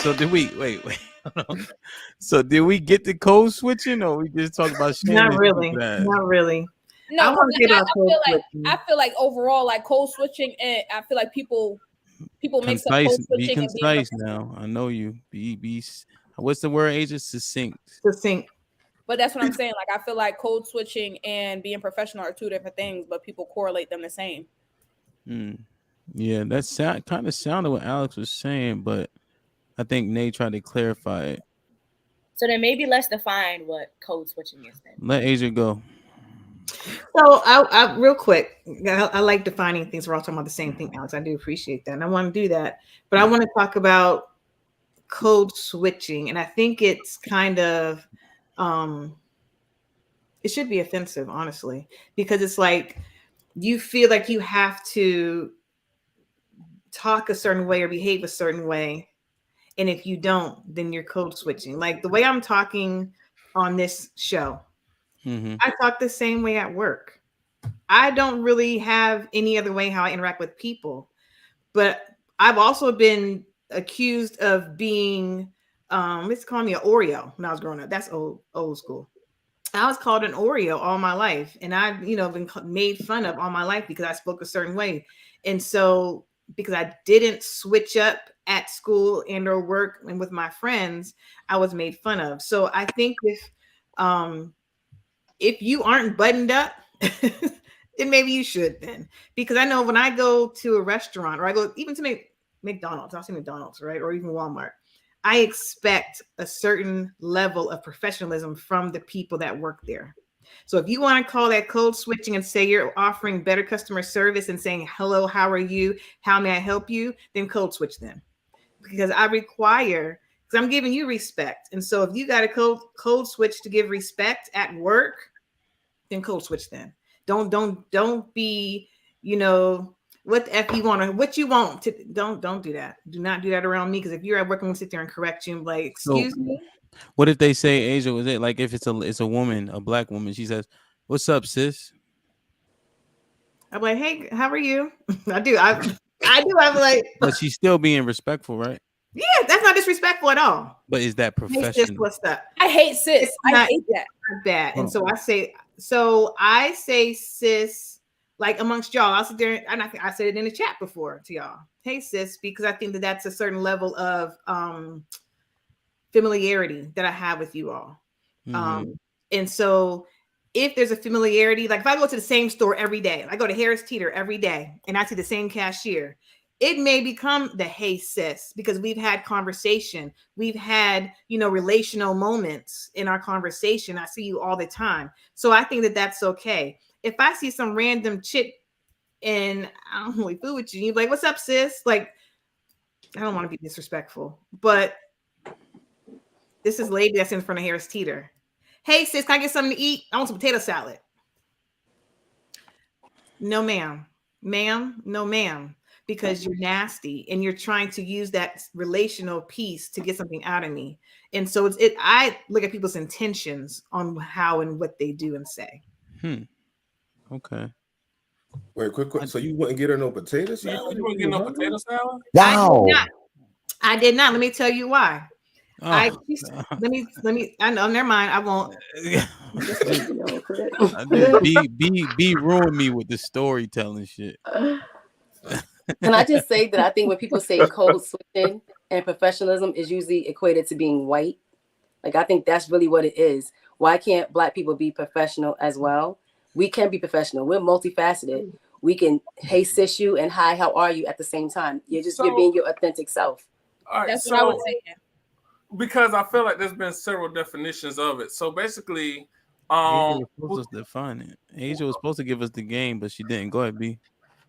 So did we wait? Hold on. So did we get the code switching, or we just talk about Not shaming? really. Not really. No, I want to get about code I feel like overall, like code switching, and I feel like people mix up code Concise. Be switching and being concise now. I know you. Be. What's the word? Agent succinct. Succinct. But that's what I'm saying. Like I feel like code switching and being professional are two different things, but people correlate them the same. Yeah, that kind of sounded what Alex was saying, but I think Nate tried to clarify it. So then maybe let's define what code switching is then. Let Asia go. So I real quick, I like defining things. We're all talking about the same thing, Alex. I do appreciate that, and I want to do that. But I want to talk about code switching, and I think it's kind of it should be offensive, honestly, because it's like you feel like you have to talk a certain way or behave a certain way, and if you don't, then you're code switching. Like the way I'm talking on this show, I talk the same way at work. I don't really have any other way how I interact with people, but I've also been accused of being let's call me an Oreo when I was growing up. That's old school. I was called an Oreo all my life, and I've been made fun of all my life because I spoke a certain way. And so because I didn't switch up at school and or work and with my friends, I was made fun of. So I think if you aren't buttoned up, then maybe you should then. Because I know when I go to a restaurant or I go even to McDonald's, I'll say McDonald's, right? Or even Walmart, I expect a certain level of professionalism from the people that work there. So if you want to call that code switching and say you're offering better customer service and saying, hello, how are you? How may I help you? Then code switch them. Because I require, because I'm giving you respect. And so if you got a code switch to give respect at work, then code switch them. Don't be, what the F you want or what you want to, don't do that. Do not do that around me. Because if you're at work, I'm gonna sit there and correct you and be like, excuse me. What if they say, Asia, was it like if it's a woman, a black woman, she says, what's up, sis? I'm like, hey, how are you? I do. I'm like, but she's still being respectful, right? Yeah, that's not disrespectful at all. But is that professional? Hey, sis, what's up? I hate sis. I hate that. Not bad. And so I say sis. Like amongst y'all, I'll sit there and I said it in the chat before to y'all. Hey, sis, because I think that that's a certain level of familiarity that I have with you all. And so if there's a familiarity, like if I go to the same store every day, I go to Harris Teeter every day and I see the same cashier, it may become the hey, sis, because we've had conversation. We've had, relational moments in our conversation. I see you all the time. So I think that that's okay. If I see some random chick and I don't really fool with you, you're like, what's up, sis? Like, I don't want to be disrespectful, but this is lady that's in front of Harris Teeter. Hey, sis, can I get something to eat? I want some potato salad. No, ma'am. Ma'am, no, ma'am. Because you're nasty and you're trying to use that relational piece to get something out of me. And so I look at people's intentions on how and what they do and say. Okay. Wait, quick. So you wouldn't get her no potato salad? You wouldn't get no potato salad? Wow. I did not. Let me tell you why. Let me. I know. Never mind. I won't. Be ruin me with the storytelling shit. Can I just say that I think when people say code switching and professionalism is usually equated to being white. Like I think that's really what it is. Why can't Black people be professional as well? We can be professional. We're multifaceted. We can hey sis you and hi how are you at the same time. You're being your authentic self. All right, that's what I was thinking. Because I feel like there's been several definitions of it. So basically, Asia was supposed to define it. Asia was supposed to give us the game, but she didn't. Go ahead, B.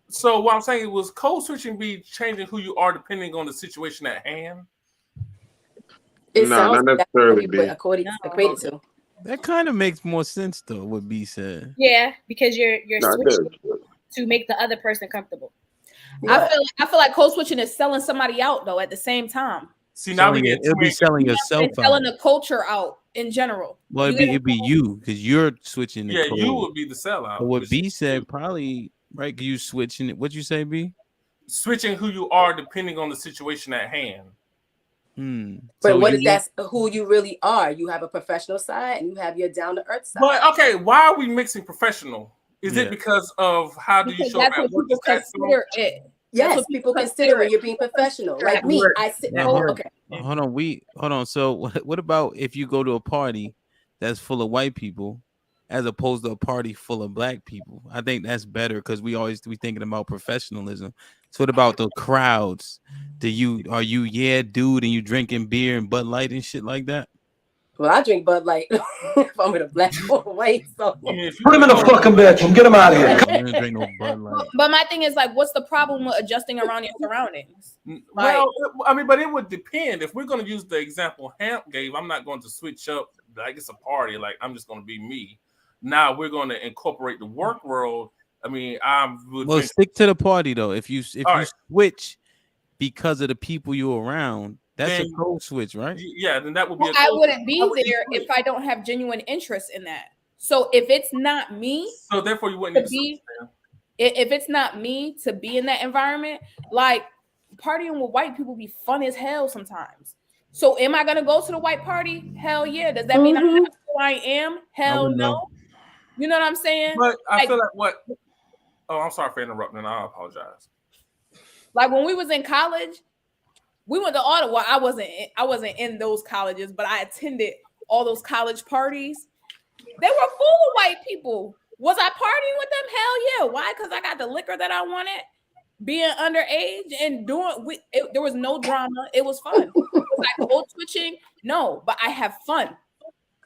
So what I'm saying was code switching be changing who you are depending on the situation at hand. It sounds not necessarily equated to. That kind of makes more sense though, what B said. Yeah, because you're switching to make the other person comfortable. Yeah. I feel like code switching is selling somebody out though at the same time. See, now it'll be selling yourself out. Selling the culture out in general. Well, it'd be you because you're switching the code. You would be the sellout. But what B said probably right, you switching it. What'd you say, B? Switching who you are depending on the situation at hand. But So what if that's who you really are? You have a professional side and you have your down to earth side. But okay, why are we mixing professional? Is it because of how do you Because show up that's at what work? people consider it. Yes, people consider when you're being professional. Like me, I sit. Okay. Hold on. So what about if you go to a party that's full of white people, as opposed to a party full of black people? I think that's better because we thinking about professionalism. So what about the crowds? Are you dude, and you drinking beer and Bud Light and shit like that? Well, I drink Bud Light if I'm with a black or white. So put him in a fucking bedroom. Get him out of here. I don't drink no Bud Light. But my thing is like, what's the problem with adjusting around your surroundings? Well, I mean, but it would depend. If we're going to use the example Hamp gave, I'm not going to switch up like it's a party. Like I'm just going to be me. Now we're going to incorporate the work world. I mean, stick to the party though. If you switch because of the people you're around, that's a code switch, right? Yeah, then that would be. I wouldn't be there if I don't have genuine interest in that. So if it's not me, so therefore you wouldn't be. If it's not me to be in that environment, like partying with white people be fun as hell sometimes. So am I gonna go to the white party? Hell yeah. Does that mean I'm not who I am? Hell no. You know what I'm saying? But I feel like what? Oh, I'm sorry for interrupting. I apologize. Like when we was in college, we went to all the. Well, I wasn't in those colleges, but I attended all those college parties. They were full of white people. Was I partying with them? Hell yeah. Why? Because I got the liquor that I wanted. Being underage and there was no drama. It was fun. Was I code switching? No, but I have fun.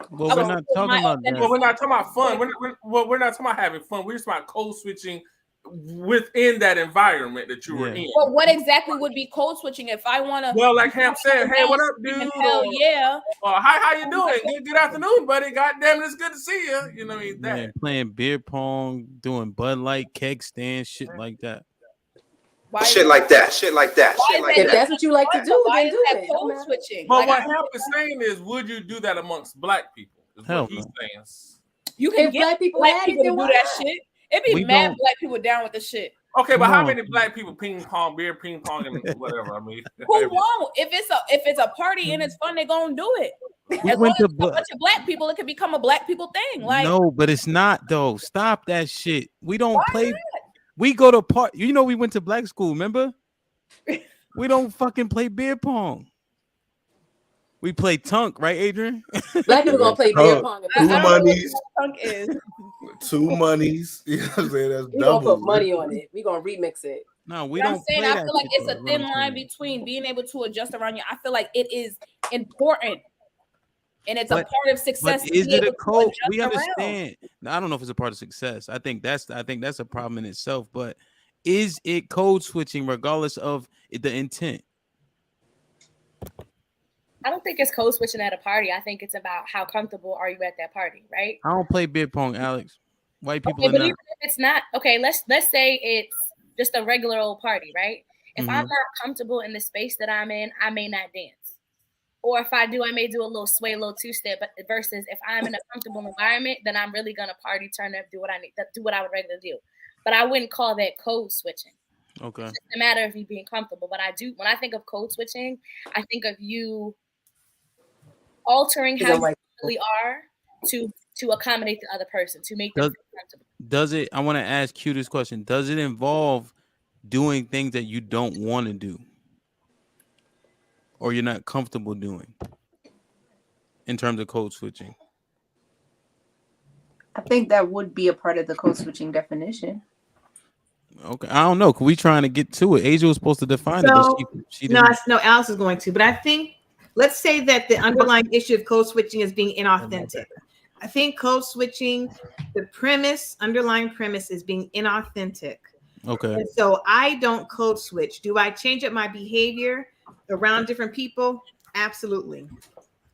Well, we're not talking about that. Well, we're not talking about fun. We're not talking about having fun. We're just about code switching within that environment that you were in. But what exactly would be code switching if I want to? Well, like Hamp said, hey, what up, dude? Hell yeah. How you doing? Good afternoon, buddy. God damn it, it's good to see you. You know what I mean? Man, playing beer pong, doing Bud Light, keg stand, shit like that. Shit like that. If that's what you like to do, then do it. Code switching. But what Hamp is saying is, would you do that amongst black people? Is what he's saying. You can get black people to do that shit. It'd be mad black people down with the shit. Okay, but how many black people ping pong, and whatever? I mean, who won't? If it's a party and it's fun, they're gonna do it. As long as it's a bunch of black people, it can become a black people thing. Like no, but it's not though. Stop that shit. We don't play. We go to part. You know, we went to black school. Remember? We don't fucking play beer pong. We play tunk, right, Adrian? Black people gonna play beer pong. Two monies. You know what I'm saying? That's we double. Gonna put money on it. We gonna remix it. No, we don't. I'm saying I feel like it's a thin line between being able to adjust around you. I feel like it is important, and it's a part of success. But is it a code? We understand. Now, I don't know if it's a part of success. I think that's a problem in itself. But is it code switching regardless of the intent? I don't think it's code switching at a party. I think it's about how comfortable are you at that party, right? I don't play beer pong, Alex. White people but are not. even if it's not okay, let's say it's just a regular old party, right? If I'm not comfortable in the space that I'm in, I may not dance. Or if I do, I may do a little sway, a little two-step. But versus if I'm in a comfortable environment, then I'm really gonna party, turn up, do what I need, do what I would regularly do. But I wouldn't call that code switching. Okay. It's just a matter of you being comfortable. But I do, when I think of code switching, I think of you altering how you really are to accommodate the other person, to make them feel comfortable. Does it? I want to ask Q this question. Does it involve doing things that you don't want to do, or you're not comfortable doing, in terms of code switching? I think that would be a part of the code switching definition. Okay, I don't know. Cause we trying to get to it. Asia was supposed to define it, but she didn't. No, Alice is going to. But I think, let's say that the underlying issue of code switching is being inauthentic. I think code switching, the underlying premise is being inauthentic. Okay. And so I don't code switch. Do I change up my behavior around different people? Absolutely.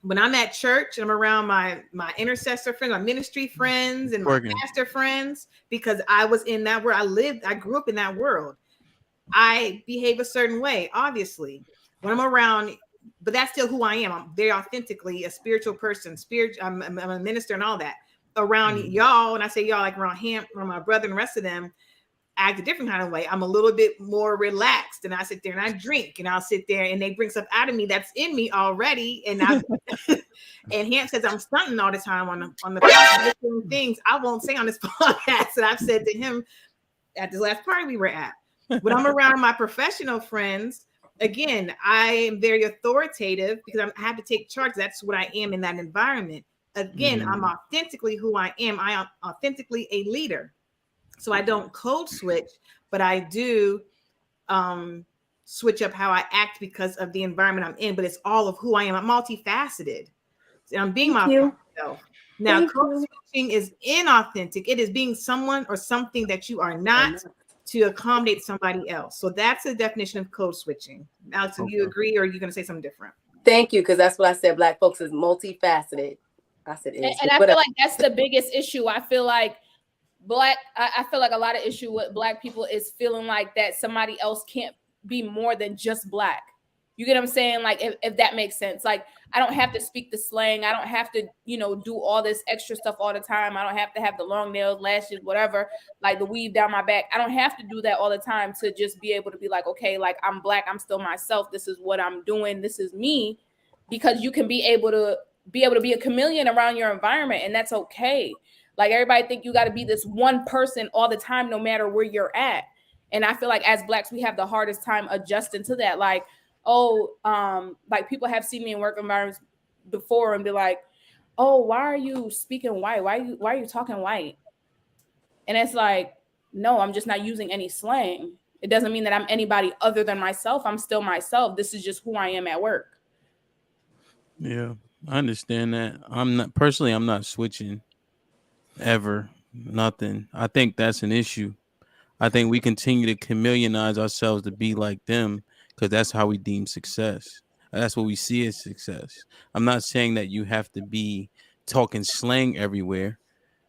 When I'm at church and I'm around my intercessor friends, my ministry friends, and my pastor friends, because I was in that world, I grew up in that world. I behave a certain way, obviously. When I'm around, but that's still who I am. I'm very authentically a spiritual person. I'm a minister and all that. Around y'all, and I say y'all like around him, around my brother and the rest of them, act a different kind of way. I'm a little bit more relaxed, and I sit there and I drink, and I'll sit there and they bring stuff out of me that's in me already. And I and Hamp says I'm stunting all the time on the podcast, things I won't say on this podcast that I've said to him at the last party we were at. When I'm around my professional friends, again, I am very authoritative because I have to take charge. That's what I am in that environment. Again, I'm authentically who I am. I am authentically a leader. So I don't code switch, but I do switch up how I act because of the environment I'm in. But it's all of who I am. I'm multifaceted. And I'm being myself. Now, code switching is inauthentic. It is being someone or something that you are not to accommodate somebody else. So that's the definition of code switching. Alex, do you agree, or are you going to say something different? Thank you, because that's what I said. Black folks is multifaceted. I said it is. And I feel like that's the biggest issue. I feel like I feel like a lot of issue with Black people is feeling like that somebody else can't be more than just Black. You get what I'm saying? Like, if that makes sense. Like, I don't have to speak the slang. I don't have to, do all this extra stuff all the time. I don't have to have the long nails, lashes, whatever, like the weave down my back. I don't have to do that all the time to just be able to be like, okay, like I'm Black, I'm still myself. This is what I'm doing. This is me. Because you can be able to be a chameleon around your environment, and that's okay. Like, everybody think you got to be this one person all the time, no matter where you're at. And I feel like as Blacks, we have the hardest time adjusting to that. Like, like people have seen me in work environments before and be like, oh, why are you speaking white? Why are you talking white? And it's like, no, I'm just not using any slang. It doesn't mean that I'm anybody other than myself. I'm still myself. This is just who I am at work. Yeah, I understand that. I'm not switching ever. Nothing. I think that's an issue. I think we continue to chameleonize ourselves to be like them because that's how we deem success. That's what we see as success. I'm not saying that you have to be talking slang everywhere,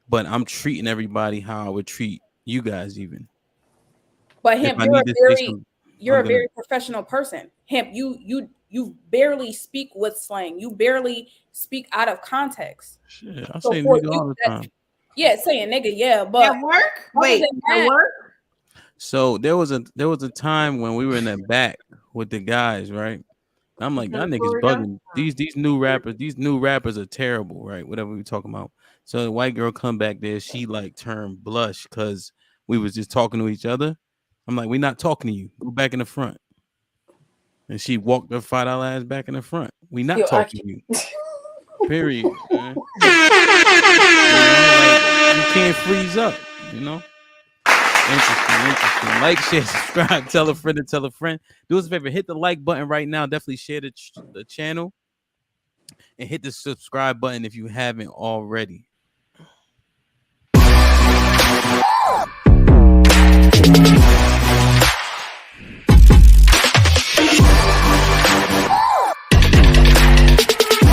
but I'm treating everybody how I would treat you guys even. But Hemp, you're a very professional person. Hemp, you barely speak with slang. You barely speak out of context. Shit, I say nigga all the time. Yeah, saying nigga, yeah, but at work? Wait, at work? So there was a time when we were in that back with the guys, right? I'm like, y'all niggas bugging. These new rappers are terrible, right? Whatever we talking about. So the white girl come back there, she like turned blush because we was just talking to each other. I'm like, we're not talking to you. Go back in the front. And she walked her $5 ass back in the front. We not talking to you. Period. Man. Like, you can't freeze up, Interesting. Like, share, subscribe, tell a friend to tell a friend. Do us a favor, hit the like button right now. Definitely share the channel and hit the subscribe button if you haven't already.